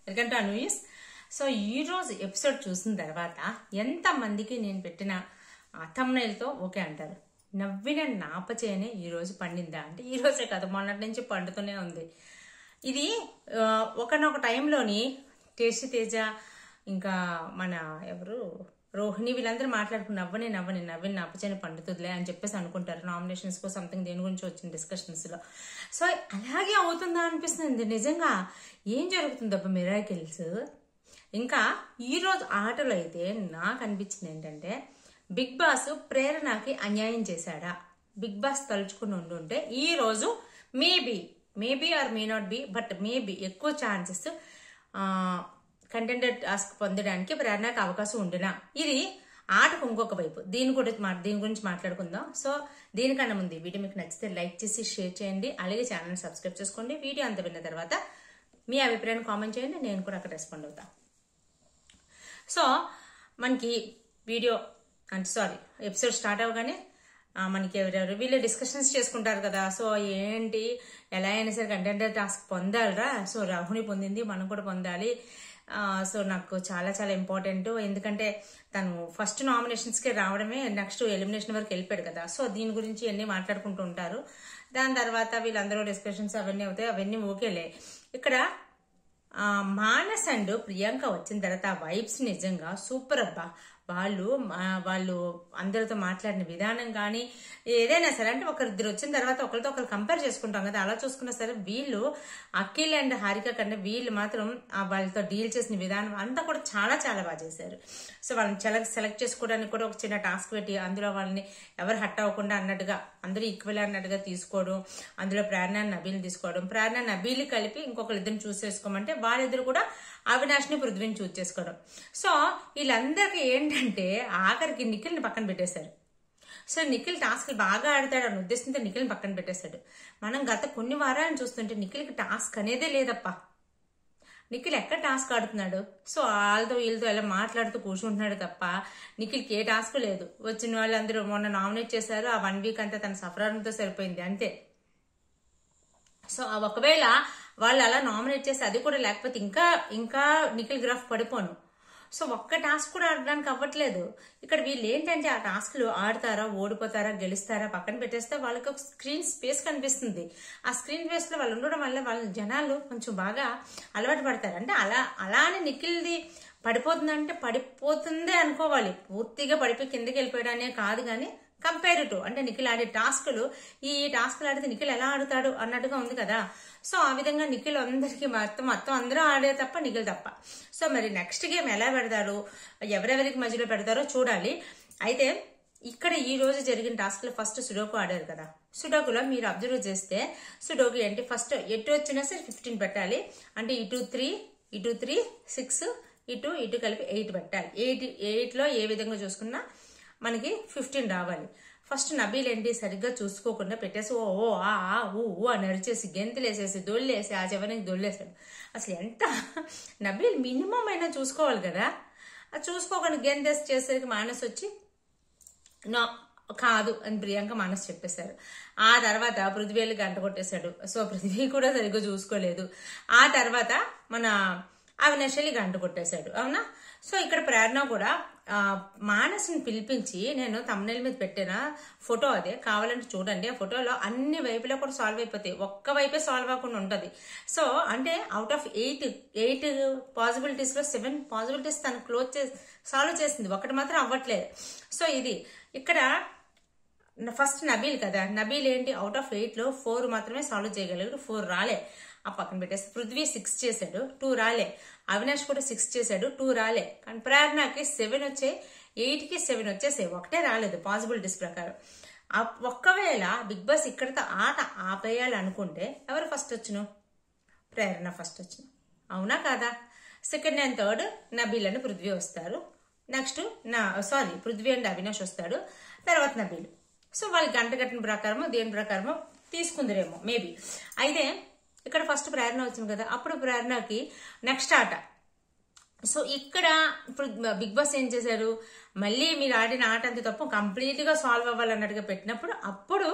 Welcome to news. So ఈ రోజు episode చూసిన తర్వాత ఎంత మందికి నేను పెట్టిన థంబ్నెయిల్తో ఓకే అంటారు. నవ్విన నాపచేయనే ఈ రోజు పండిందా అంటే ఈ రోజే కదా, మొన్నటి నుంచి పండుతూనే ఉంది. ఇది ఒకనొక టైంలోని టేస్టీ తేజ ఇంకా మన ఎవరు రోహిణి వీళ్ళందరూ మాట్లాడుకుని నవ్విన నాపచేయని పండుతుందిలే అని చెప్పేసి అనుకుంటారు. నామినేషన్స్ కో సంథింగ్ దేని గురించి వచ్చిన డిస్కషన్స్ లో. సో అలాగే అవుతుందా అనిపిస్తుంది. నిజంగా ఏం జరుగుతుందబ్బా మిరాకిల్స్. ఇంకా ఈరోజు ఆటలో అయితే నాకు అనిపించింది ఏంటంటే, బిగ్ బాస్ ప్రేరణకి అన్యాయం చేశాడా? బిగ్ బాస్ తలుచుకుని ఉండుంటే ఈ రోజు maybe or may not be, but maybe ఎక్కువ ఛాన్సెస్ కంటెండర్ టాస్క్ పొందడానికి ప్రేరణకు అవకాశం ఉండినా. ఇది ఆటకు ఇంకొక వైపు. దీని గురించి మాట్లాడుకుందాం. సో దీనికన్నా ముందు వీడియో మీకు నచ్చితే లైక్ చేసి షేర్ చేయండి, అలాగే ఛానల్ సబ్స్క్రైబ్ చేసుకోండి. వీడియో అంత విన్న తర్వాత మీ అభిప్రాయాన్ని కామెంట్ చేయండి, నేను కూడా అక్కడ రెస్పాండ్ అవుతాను. సో మనకి ఎపిసోడ్ స్టార్ట్ అవగానే మనకి ఎవరెవరు వీళ్ళు డిస్కషన్స్ చేసుకుంటారు కదా. సో ఏంటి ఎలా అయినా సరే కంటెండర్ టాస్క్ పొందాలరా. సో రాహుని పొందింది, మనం కూడా పొందాలి. సో నాకు చాలా చాలా ఇంపార్టెంట్. ఎందుకంటే తను ఫస్ట్ నామినేషన్స్కే రావడమే, నెక్స్ట్ ఎలిమినేషన్ వరకు వెళ్ళిపోయాడు కదా. సో దీని గురించి అన్ని మాట్లాడుకుంటూ ఉంటారు. దాని తర్వాత వీళ్ళందరూ డిస్కషన్స్ అవన్నీ అవుతాయి. అవన్నీ ఓకేలే. ఇక్కడ మానస్ అండ్ ప్రియాంక వచ్చిన తర్వాత వైబ్స్ నిజంగా సూపర్ అబ్బా. వాళ్ళు అందరితో మాట్లాడిన విధానం కానీ ఏదైనా సరే, అంటే ఒకరిద్దరు వచ్చిన తర్వాత ఒకరితో ఒకరు కంపేర్ చేసుకుంటాం కదా, అలా చూసుకున్నా సరే వీళ్ళు అఖిల్ అండ్ హారిక కన్నా వీళ్ళు మాత్రం వాళ్ళతో డీల్ చేసిన విధానం అంతా కూడా చాలా చాలా బాగా చేశారు. సో వాళ్ళని సెలెక్ట్ చేసుకోవడానికి కూడా ఒక చిన్న టాస్క్ పెట్టి అందులో వాళ్ళని ఎవరు హట్ అవ్వకుండా అన్నట్టుగా అందరూ ఈక్వల్ అన్నట్టుగా తీసుకోవడం, అందులో ప్రేరణ నబీల్ని తీసుకోవడం, ప్రేరణ నబీల్ని కలిపి ఇంకొకరిద్దరిని చూస్ చేసుకోమంటే వాళ్ళిద్దరు కూడా అవినాష్ని పృథ్వీని చూస్ చేసుకోవడం. సో వీళ్ళందరికీ ఏంటంటే ఆఖరికి నిఖిల్ని పక్కన పెట్టేశారు. సో నిఖిల్ టాస్క్ బాగా ఆడతాడు అన్న ఉద్దేశంతో నిఖిల్ని పక్కన పెట్టేశాడు. మనం గత కొన్ని వారాలను చూస్తుంటే నిఖిల్కి టాస్క్ అనేదే లేదప్ప. నిఖిల్ ఎక్కడ టాస్క్ ఆడుతున్నాడు? సో వీళ్ళతో ఎలా మాట్లాడుతూ కూర్చుంటున్నాడు తప్ప నిఖిల్కి ఏ టాస్క్ లేదు. వచ్చిన వాళ్ళందరూ మొన్న నామినేట్ చేశారు. ఆ 1 వీక్ అంతా తన సఫరాలతో సరిపోయింది అంతే. సో ఒకవేళ వాళ్ళు అలా నామినేట్ చేసి అది కూడా లేకపోతే ఇంకా నిఖిల్ గ్రాఫ్ పడిపోను. సో ఒక్క టాస్క్ కూడా ఆడడానికి అవ్వట్లేదు. ఇక్కడ వీళ్ళు ఏంటంటే ఆ టాస్క్లు ఆడతారా, ఓడిపోతారా, గెలుస్తారా పక్కన పెట్టేస్తే వాళ్ళకి ఒక స్క్రీన్ స్పేస్ కనిపిస్తుంది. ఆ స్క్రీన్ స్పేస్ లో వాళ్ళు ఉండడం వల్ల వాళ్ళ జనాలు కొంచెం బాగా అలవాటు పడతారు. అంటే అలానే నిఖిల్ది పడిపోతుందంటే పడిపోతుందే అనుకోవాలి. పూర్తిగా పడిపోయి కిందకి వెళ్ళిపోయడానే కాదు కానీ కంపేరిటివ్ అంటే నిఖిల్ ఆడే టాస్కులు ఈ టాస్కులు ఆడితే నిఖిల్ ఎలా ఆడుతాడు అన్నట్టుగా ఉంది కదా. సో ఆ విధంగా నిఖిల్ అందరికి మొత్తం అందరూ ఆడే తప్ప నిఖిల్ తప్ప. సో మరి నెక్స్ట్ గేమ్ ఎలా పెడతారు, ఎవరెవరికి మధ్యలో పెడతారో చూడాలి. అయితే ఇక్కడ ఈ రోజు జరిగిన టాస్క్ లో ఫస్ట్ సుడోకు ఆడారు కదా. సుడోకులో మీరు అబ్జర్వ్ చేస్తే సుడోకు ఏంటి, ఫస్ట్ ఎటు వచ్చినా సరే 15 పెట్టాలి. అంటే ఇటు 3 6 ఇటు కలిపి 8 పెట్టాలి. 8లో ఏ విధంగా చూసుకున్నా మనకి 15 రావాలి. ఫస్ట్ నబీల్ ఏంటి సరిగ్గా చూసుకోకుండా పెట్టేసి ఓ అని అరిచేసి గెంతులేసేసి దొల్లేసి ఆ చివరికి దొల్లేసాడు. అసలు ఎంత నబీల్ మినిమం అయినా చూసుకోవాలి కదా. అది చూసుకోకుండా గెంతేసి చేసేసరికి మానస్ వచ్చి నో కాదు అని ప్రియాంక మానస్ చెప్పేశారు. ఆ తర్వాత పృథ్వీ గంట కొట్టేశాడు. సో పృథ్వీ కూడా సరిగ్గా చూసుకోలేదు. ఆ తర్వాత మన అవినాష్ గంట కొట్టేశాడు. అవునా? సో ఇక్కడ ప్రేరణ కూడా మానస్ని పిలిపించి, నేను థంబ్నెయిల్ మీద పెట్టిన ఫోటో అదే కావాలంటే చూడండి. ఆ ఫోటోలో అన్ని వైపులా కూడా సాల్వ్ అయిపోతాయి, ఒక్క వైపే సాల్వ్ అవ్వకుండా ఉంటది. సో అంటే అవుట్ ఆఫ్ 8 పాసిబిలిటీస్ లో 7 పాసిబిలిటీస్ తను సాల్వ్ చేసింది, ఒకటి మాత్రం అవ్వట్లేదు. సో ఇది ఇక్కడ ఫస్ట్ నబీల్ కదా. నబీల్ ఏంటి అవుట్ ఆఫ్ 8లో 4 మాత్రమే సాల్వ్ చేయగలిగాడు, 4 రాలే. ఆ పక్కన పెట్టేసి పృథ్వీ 6 చేశాడు, 2 రాలే. అవినాష్ కూడా 6 చేశాడు, 2 రాలే. కానీ ప్రేరణకి 7 వచ్చాయి, 8కి 7 వచ్చేసాయి, ఒకటే రాలేదు పాసిబిలిటీస్ ప్రకారం. ఒక్కవేళ బిగ్ బాస్ ఇక్కడితో ఆట ఆపేయాలి అనుకుంటే ఎవరు ఫస్ట్ వచ్చును? ప్రేరణ ఫస్ట్ వచ్చును, అవునా కాదా? సెకండ్ అండ్ థర్డ్ నబీల్ అని పృథ్వీ వస్తారు. నెక్స్ట్ పృథ్వీ అండ్ అవినాష్ వస్తాడు, తర్వాత నబీల్. సో వాళ్ళు గంట కట్టిన ప్రకారము దేని ప్రకారము తీసుకుందరేమో మేబీ. అయితే ఇక్కడ ఫస్ట్ ప్రేరణ వచ్చింది కదా, అప్పుడు ప్రేరణకి నెక్స్ట్ ఆట. సో ఇక్కడ ఇప్పుడు బిగ్ బాస్ ఏం చేశారు, మళ్ళీ మీరు ఆడిన ఆట అంత తప్పు కంప్లీట్ గా సాల్వ్ అవ్వాలన్నట్టుగా పెట్టినప్పుడు అప్పుడు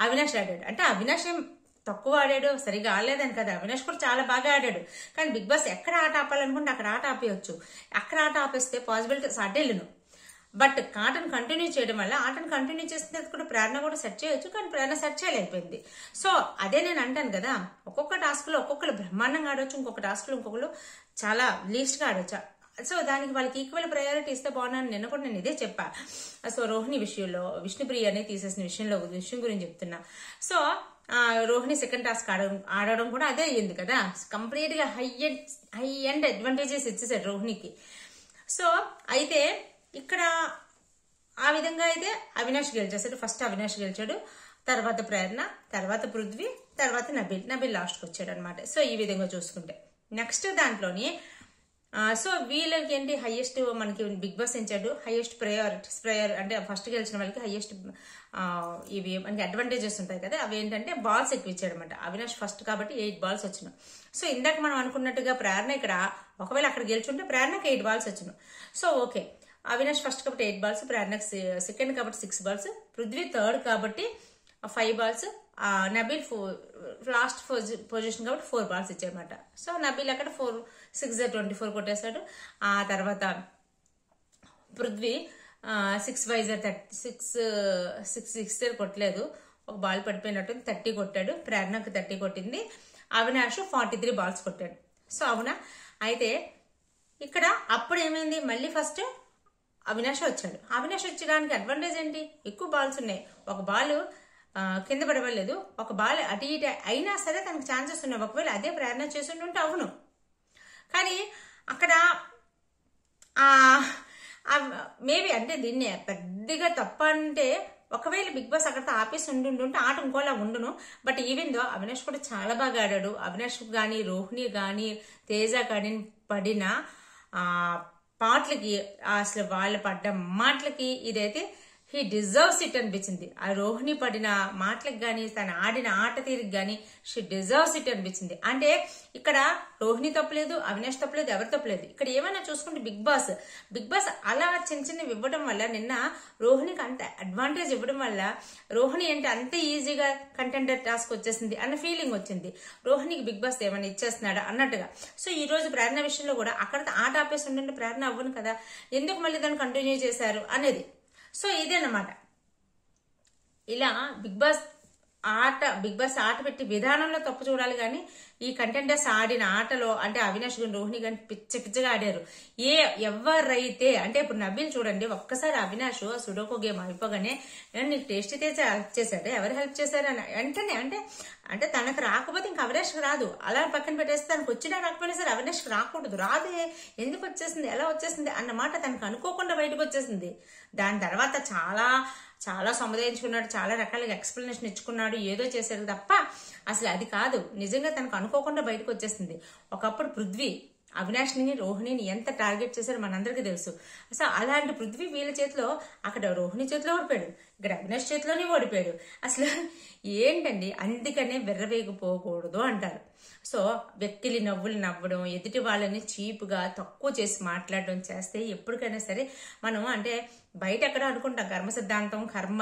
అవినాష్ ఆడాడు. అంటే అవినాష్ తక్కువ ఆడాడు, సరిగా ఆడలేదని కదా. అవినాష్ కూడా చాలా బాగా ఆడాడు. కానీ బిగ్ బాస్ ఎక్కడ ఆట ఆపాలనుకుంటే అక్కడ ఆట ఆపేయచ్చు. అక్కడ ఆట ఆపేస్తే పాసిబిలిటీస్ అడ్డేళ్ళను. బట్ ఆటను కంటిన్యూ చేయడం వల్ల ఆటను కంటిన్యూ చేసిన తర్వాత కూడా ప్రేరణ కూడా సెట్ చేయొచ్చు. కానీ ప్రేరణ సెట్ చేయలేకపోయింది. సో అదే నేను అంటాను కదా, ఒక్కొక్క టాస్క్ లో ఒక్కొక్కరు బ్రహ్మాండంగా ఆడొచ్చు, ఇంకొక టాస్క్ లో ఇంకొకరు చాలా లీస్ట్ గా ఆడొచ్చు. సో దానికి వాళ్ళకి ఈక్వల్ ప్రయారిటీ ఇస్తే బాగున్నాను. నిన్న కూడా నేను ఇదే చెప్పా. సో రోహిణి విషయంలో విష్ణుప్రియని తీసేసిన విషయం గురించి చెప్తున్నా. సో రోహిణి సెకండ్ టాస్క్ ఆడడం కూడా అదే అయ్యింది కదా. కంప్లీట్ గా హై అండ్ అడ్వాంటేజెస్ ఇచ్చేసాడు రోహిణికి. సో అయితే ఇక్కడ ఆ విధంగా అయితే అవినాష్ గెలిచేసాడు. ఫస్ట్ అవినాష్ గెలిచాడు, తర్వాత ప్రేరణ, తర్వాత పృథ్వీ, తర్వాత నబిల్ లాస్ట్కి వచ్చాడు అనమాట. సో ఈ విధంగా చూసుకుంటే నెక్స్ట్ దాంట్లోని సో వీళ్ళకి ఏంటి హైయెస్ట్ మనకి బిగ్ బాస్ ఇచ్చాడు. హైయెస్ట్ ప్రయర్ అంటే ఫస్ట్ గెలిచిన వాళ్ళకి హైయెస్ట్ ఇవి మనకి అడ్వాంటేజెస్ ఉంటాయి కదా, అవి ఏంటంటే బాల్స్ ఎక్కువ ఇచ్చాడు అనమాట. అవినాష్ ఫస్ట్ కాబట్టి 8 బాల్స్ వచ్చినాయి. సో ఇందాక మనం అనుకున్నట్టుగా ప్రేరణ ఇక్కడ ఒకవేళ అక్కడ గెలుచుంటే ప్రేరణకి 8 బాల్స్ వచ్చినాయి. సో ఓకే, అవినాష్ ఫస్ట్ కాబట్టి 8 బాల్స్, ప్రేరణకి సెకండ్ కాబట్టి 6 బాల్స్, పృథ్వీ థర్డ్ కాబట్టి 5 బాల్స్, నబీల్ లాస్ట్ పొజిషన్ కాబట్టి 4 బాల్స్ ఇచ్చాడనమాట. సో నబీల్ అక్కడ 6 24 కొట్టేశాడు. ఆ తర్వాత పృథ్వీ 6 కొట్టలేదు, ఒక బాల్ పడిపోయినట్టు 30 కొట్టాడు. ప్రేరణకు 30 కొట్టింది. అవినాష్ 43 బాల్స్ కొట్టాడు. సో అవునా, అయితే ఇక్కడ అప్పుడు ఏమైంది, మళ్ళీ ఫస్ట్ అవినాష్ వచ్చాడు. అవినాష్ వచ్చేదానికి అడ్వాంటేజ్ ఏంటి, ఎక్కువ బాల్స్ ఉన్నాయి. ఒక బాల్ కింద పడవలేదు, ఒక బాల్ అటు ఇటు అయినా సరే తనకు ఛాన్సెస్ ఉన్నాయి. ఒకవేళ అదే ప్రయత్నం చేసి ఉంటే అవును. కానీ అక్కడ మేబీ అంటే దీన్ని పెద్దగా తప్ప అంటే ఒకవేళ బిగ్ బాస్ అక్కడితో ఆపేసి ఉండుంటే ఆట ఇంకోలా ఉండును. బట్ ఈవెన్ దో అవినాష్ కూడా చాలా బాగా ఆడాడు. అవినాష్ కానీ రోహిణి కానీ తేజ కానీ పడిన పాటలకి అసలు వాళ్ళు పడ్డ మాటలకి ఇదైతే హీ డిజర్వ్స్ ఇట్ అనిపించింది. ఆ రోహిణి పడిన మాటలకు గాని తను ఆడిన ఆట తీరికి గాని షీ డిజర్వ్స్ ఇట్ అనిపించింది. అంటే ఇక్కడ రోహిణి తప్పలేదు, అవినాష్ తప్పలేదు, ఎవరు తప్పలేదు. ఇక్కడ ఏమైనా చూసుకుంటే బిగ్ బాస్ అలా చిన్నవి ఇవ్వడం వల్ల నిన్న రోహిణికి అంత అడ్వాంటేజ్ ఇవ్వడం వల్ల రోహిణి అంటే అంత ఈజీగా కంటెండర్ టాస్క్ వచ్చేసింది అన్న ఫీలింగ్ వచ్చింది. రోహిణికి బిగ్ బాస్ ఏమైనా ఇచ్చేస్తున్నాడా అన్నట్టుగా. సో ఈ రోజు ప్రేరణ విషయంలో కూడా అక్కడ ఆట ఆపేసి ఉండే ప్రేరణ అవ్వను కదా, ఎందుకు మళ్ళీ దాన్ని కంటిన్యూ చేశారు అనేది. సో ఇదేనమాట. ఇలా బిగ్ బాస్ ఆట పెట్టి విధానంలో తప్పు చూడాలి కానీ ఈ కంటెండర్స్ ఆడిన ఆటలో అంటే అవినాష్ గాని రోహిణి గాని పిచ్చగా ఆడారు. ఎవరైతే అంటే ఇప్పుడు నబీల్ చూడండి, ఒక్కసారి అవినాష్ సుడోకో గేమ్ అయిపోగానే నీకు టేస్ట్ అయితే హెల్ప్ చేశాడు, ఎవరు హెల్ప్ చేశారు అని వెంటనే అంటే తనకు రాకపోతే ఇంకా అవినాష్కి రాదు, అలా పక్కన పెట్టేస్తే తనకు వచ్చినా రాకపోయినా సరే అవినాష్కి రాకూడదు, రాదే ఎందుకు వచ్చేసింది ఎలా వచ్చేసింది అన్నమాట తనకు అనుకోకుండా బయటకు వచ్చేసింది. దాని తర్వాత చాలా సముదాయించుకున్నాడు, చాలా రకాలుగా ఎక్స్ప్లెనేషన్ ఇచ్చుకున్నాడు, ఏదో చేశాడు తప్ప అసలు అది కాదు, నిజంగా తనకు అనుకోకుండా బయటకు వచ్చేసింది. ఒకప్పుడు పృథ్వీ అవినాష్ని రోహిణిని ఎంత టార్గెట్ చేశారో మనందరికీ తెలుసు. అసలు అలాంటి పృథ్వీ వీళ్ళ చేతిలో అక్కడ రోహిణి చేతిలో ఓడిపోయాడు, ఇక్కడ అవినాష్ చేతిలోనే ఓడిపోయాడు. అసలు ఏంటండి, అందుకనే వెర్రవేగిపోకూడదు అంటారు. సో వెక్కిలి నవ్వులు నవ్వడం, ఎదుటి వాళ్ళని చీపుగా తక్కువ చేసి మాట్లాడడం చేస్తే ఎప్పటికైనా సరే మనం అంటే బయట ఎక్కడ అనుకుంటాం కర్మ సిద్ధాంతం, కర్మ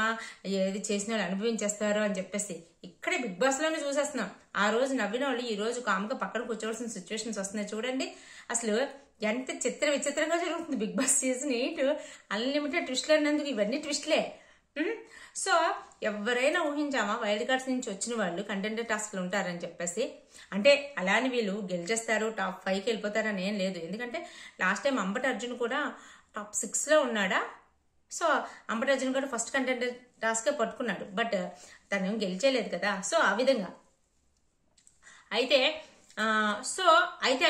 ఏది చేసిన వాళ్ళు అనుభవించేస్తారు అని చెప్పేసి, ఇక్కడే బిగ్ బాస్ లోనే చూసేస్తున్నాం. ఆ రోజు నవ్విన వాళ్ళు ఈ రోజు కామ్గా పక్కన కూర్చోవలసిన సిచ్యువేషన్స్ వస్తున్నాయి చూడండి. అసలు ఎంత విచిత్రంగా జరుగుతుంది బిగ్ బాస్ సీజన్ 8. అన్లిమిటెడ్ ట్విస్ట్లు అన్నందుకు ఇవన్నీ ట్విస్ట్లే. సో ఎవరైనా ఊహించామా వైల్డ్ కార్డ్స్ నుంచి వచ్చిన వాళ్ళు కంటెండర్ టాస్క్లు ఉంటారని చెప్పేసి? అంటే అలానే వీళ్ళు గెలిచేస్తారు, టాప్ 5కి వెళ్ళిపోతారని ఏం లేదు. ఎందుకంటే లాస్ట్ టైం అంబటి అర్జున్ కూడా టాప్ 6లో ఉన్నాడా. సో అంబటి అర్జున్ కూడా ఫస్ట్ కంటెండర్ టాస్కే పట్టుకున్నాడు, బట్ తను గెలిచేయలేదు కదా. సో ఆ విధంగా అయితే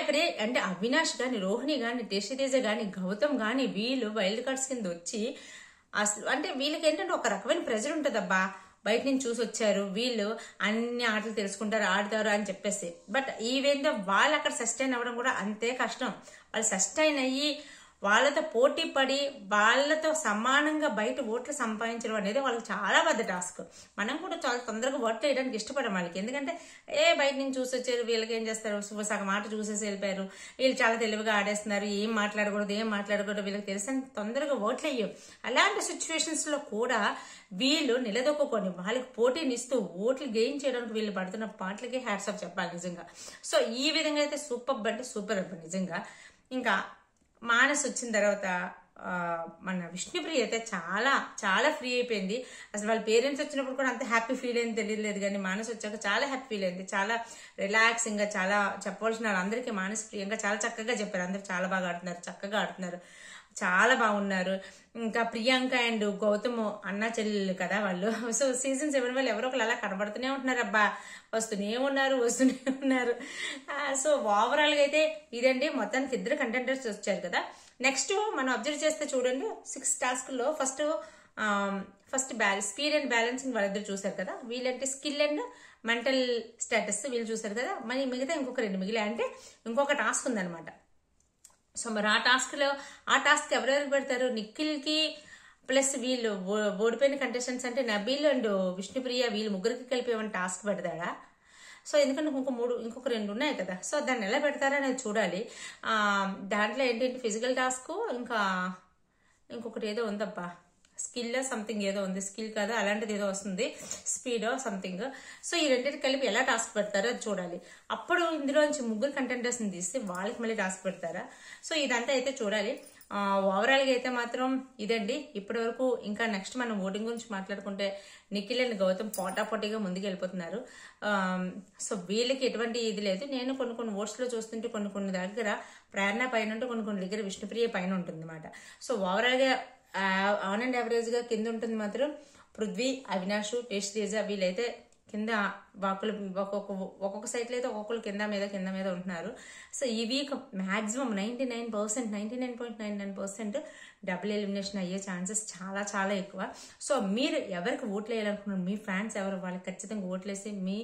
అక్కడే అంటే అవినాష్ గాని రోహిణి గాని తేజ గాని గౌతమ్ గాని వీళ్ళు వైల్డ్ కార్డ్స్ కింద వచ్చి అసలు అంటే వీళ్ళకి ఏంటంటే ఒక రకమైన ప్రెజర్ ఉంటుందబ్బా, బయట నుంచి చూసి వచ్చారు వీళ్ళు అన్ని ఆటలు తెలుసుకుంటారు ఆడతారు అని చెప్పేసి. బట్ ఈవెన్ దో వాళ్ళు అక్కడ సస్టైన్ అవ్వడం కూడా అంతే కష్టం. వాళ్ళు సస్టైన్ అయ్యి వాళ్ళతో పోటీ పడి వాళ్ళతో సమానంగా బయట ఓట్లు సంపాదించడం అనేది వాళ్ళకి చాలా పెద్ద టాస్క్. మనం కూడా చాలా తొందరగా ఓట్లు వేయడానికి ఇష్టపడం వాళ్ళకి, ఎందుకంటే బయట నుంచి చూసి వచ్చారు, వీళ్ళకి ఏం చేస్తారు, సగం మాట చూసేసి వెళ్ళిపోయారు, వీళ్ళు చాలా తెలివిగా ఆడేస్తున్నారు, ఏం మాట్లాడకూడదు వీళ్ళకి తెలిసిన తొందరగా ఓట్లు వేయవు. అలాంటి సిచ్యువేషన్స్ లో కూడా వీళ్ళు నిలదొక్కుని వాళ్ళకి పోటీనిస్తూ ఓట్లు గెయిన్ చేయడానికి వీళ్ళు పడుతున్న పాటలకి హ్యాట్స్ ఆఫ్ చెప్పాలి నిజంగా. సో ఈ విధంగా అయితే సూపర్ నిజంగా. ఇంకా మానస్ వచ్చిన తర్వాత మన విష్ణుప్రియ అయితే చాలా చాలా ఫ్రీ అయిపోయింది. అసలు వాళ్ళ పేరెంట్స్ వచ్చినప్పుడు కూడా అంత హ్యాపీ ఫీల్ అయింది తెలియలేదు, కానీ మానస్ వచ్చాక చాలా హ్యాపీ ఫీల్ అయింది. చాలా రిలాక్సింగ్ గా, చాలా చెప్పవలసిన అందరికీ మానస్ ప్రియంగా చాలా చక్కగా చెప్పారు. అందరు చాలా బాగా ఆడుతున్నారు, చక్కగా ఆడుతున్నారు, చాలా బాగున్నారు. ఇంకా ప్రియాంక అండ్ గౌతమ్ అన్నా చెల్లెలు కదా వాళ్ళు. సో సీజన్ 7 వాళ్ళు ఎవరో ఒకరు అలా కనబడుతూనే ఉంటున్నారు, అబ్బా వస్తూనే ఉన్నారు. సో ఓవరాల్ గా అయితే ఇదండి, మొత్తానికి 2 కంటెండర్స్ వచ్చారు కదా. నెక్స్ట్ మనం అబ్జర్వ్ చేస్తే చూడండి, 6 టాస్క్ లో ఫస్ట్ స్పీడ్ అండ్ బ్యాలెన్సింగ్ వాళ్ళిద్దరు చూసారు కదా. వీళ్ళంటే స్కిల్ అండ్ మెంటల్ స్టేటస్ వీళ్ళు చూసారు కదా. మరి మిగతా ఇంకొక 2 మిగిలే, అంటే ఇంకొక టాస్క్ ఉందన్నమాట. సో మరి ఆ టాస్క్ ఎవరెవరికి పెడతారు, నిఖిల్ కి ప్లస్ వీళ్ళు ఓడిపోయిన కంటెస్టెంట్స్ అంటే నబీల్ అండ్ విష్ణుప్రియ వీళ్ళు ముగ్గురికి కలిపి ఏమైనా టాస్క్ పెడతాడా? సో ఎందుకంటే ఇంకొక 2 ఉన్నాయి కదా. సో దాన్ని ఎలా పెడతారనేది చూడాలి. దాంట్లో ఏంటంటే ఫిజికల్ టాస్క్, ఇంకా ఇంకొకటి ఏదో ఉందబ్బా, స్కిల్ సంథింగ్ ఏదో ఉంది, స్కిల్ కదా అలాంటిది ఏదో వస్తుంది, స్పీడ్ సంథింగ్. సో ఈ రెండింటి కలిపి ఎలా టాస్క్ పెడతారో అది చూడాలి. అప్పుడు ఇందులోంచి 3 కంటెండర్స్ ని తీస్తే వాళ్ళకి మళ్ళీ టాస్క్ పెడతారా? సో ఇదంతా అయితే చూడాలి. ఓవరాల్ గా అయితే మాత్రం ఇదండి ఇప్పటి వరకు. ఇంకా నెక్స్ట్ మనం ఓటింగ్ గురించి మాట్లాడుకుంటే నిఖిల్ అండ్ గౌతమ్ పోటాపోటీగా ముందుకు వెళ్ళిపోతున్నారు. సో వీళ్ళకి ఎటువంటి ఇది లేదు. నేను కొన్ని ఓట్స్ లో చూస్తుంటే కొన్ని దగ్గర ప్రేరణ పైన ఉంటే కొన్ని దగ్గర విష్ణుప్రియ పైన ఉంటుంది అనమాట. సో ఓవరాల్ గా ఆన్ అండ్ యావరేజ్ గా కింద ఉంటుంది మాత్రం పృథ్వీ, అవినాష్, టేస్ట్ తేజ వీళ్ళైతే కింద వాకులు ఒక్కొక్క సైట్ లో అయితే ఒక్కొక్కరు కింద మీద ఉంటున్నారు. సో ఈ వీక్ మాక్సిమం 99.99% డబుల్ ఎలిమినేషన్ అయ్యే ఛాన్సెస్ చాలా చాలా ఎక్కువ. సో మీరు ఎవరికి ఓట్లు వేయాలనుకున్నారు, మీ ఫ్యాన్స్ ఎవరు, వాళ్ళకి ఖచ్చితంగా ఓట్లేసి మీ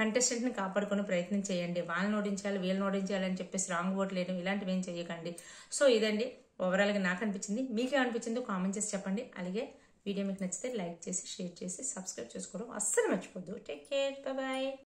కంటెస్టెంట్ ని కాపాడుకునే ప్రయత్నం చేయండి. వాళ్ళని ఓడించాలి వీళ్ళని ఓడించాలి అని చెప్పేసి రాంగ్ ఓట్లు వేయడం ఇలాంటివి ఏం చేయకండి. సో ఇదండి ఓవరాల్ గా నాకు అనిపించింది. మీకే అనిపించిందో కామెంట్ చేసి చెప్పండి. అలాగే వీడియో మీకు నచ్చితే లైక్ చేసి, షేర్ చేసి, సబ్స్క్రైబ్ చేసుకోవడం అస్సలు మర్చిపోద్దు. Take care, bye.